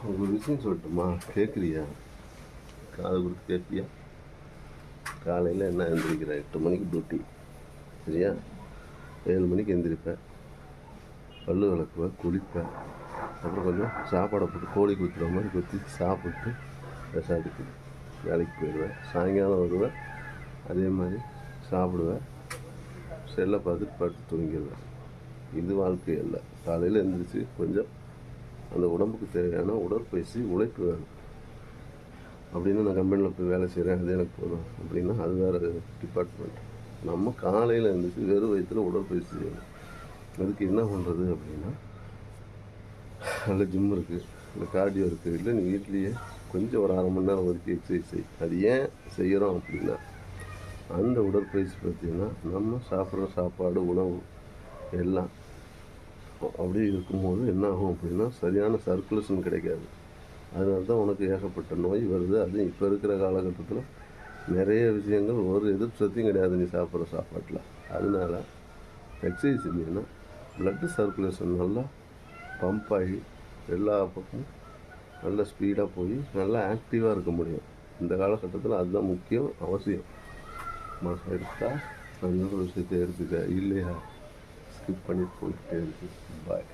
ஒரு விஷயம் சொல்லட்டுமா? கேட்குறியா? காது கொடுத்து கேட்பியா? காலையில் என்ன எழுந்திரிக்கிறேன், 8 மணிக்கு டியூட்டி, சரியா? 7 மணிக்கு எழுந்திரிப்பேன், பல்லு விளக்குவேன், குளிப்பேன், அப்புறம் கொஞ்சம் சாப்பாடை போட்டு கோழி குத்துற மாதிரி குத்தி சாப்பிட்டு ரெசார்ட்டுக்கு வேலைக்கு போயிடுவேன். சாயங்காலம் வருவேன், அதே மாதிரி சாப்பிடுவேன், செல்லை பார்த்துட்டு படுத்து தூங்கிடுவேன். இது வாழ்க்கை இல்லை. காலையில் எழுந்திரிச்சு கொஞ்சம் அந்த உடம்புக்கு தேவையான உடற்பயிற்சி உழைப்பு வேணும். அப்படின்னு நான் கம்பெனியில் போய் வேலை செய்கிறேன், அது எனக்கு போதும் அப்படின்னா அது வேறு டிபார்ட்மெண்ட். நம்ம காலையில் எழுந்திரிச்சு வெறும் வயிற்றில் உடற்பயிற்சி செய்யணும். அதுக்கு என்ன பண்ணுறது அப்படின்னா, நல்ல ஜிம் இருக்குது, இல்லை கார்டியோ இருக்குது, இல்லை நீ வீட்லேயே கொஞ்சம் ஒரு 1/2 மணி நேரம் ஒதுக்கி எக்ஸசைஸ் செய். அது ஏன் செய்கிறோம் அப்படின்னா, அந்த உடற்பயிற்சி பார்த்திங்கன்னா நம்ம சாப்பிட்ற சாப்பாடு உணவு எல்லாம் அப்படி இருக்கும்போது என்ன ஆகும் அப்படின்னா, சரியான சர்க்குலேஷன் கிடைக்காது. அதனால தான் உனக்கு ஏகப்பட்ட நோய் வருது. அதுவும் இப்போ இருக்கிற காலகட்டத்தில் நிறைய விஷயங்கள் ஒரு எதிர்ப்பு சக்தியும் கிடையாது நீ சாப்பிட்ற சாப்பாட்டில். அதனால எக்ஸசைஸ் செஞ்சீங்கன்னா ப்ளட்டு சர்க்குலேஷன் நல்லா பம்ப் ஆகி எல்லா பக்கமும் நல்லா ஸ்பீடாக போய் நல்லா ஆக்டிவாக இருக்க முடியும். இந்த காலகட்டத்தில் அதுதான் முக்கியம், அவசியம். மாதம் எடுத்தால் அந்த ஒரு விஷயத்தை எடுத்துக்க, இல்லையா ஸ்கிப் பண்ணி போயிட்டே இருக்கு. பாய்.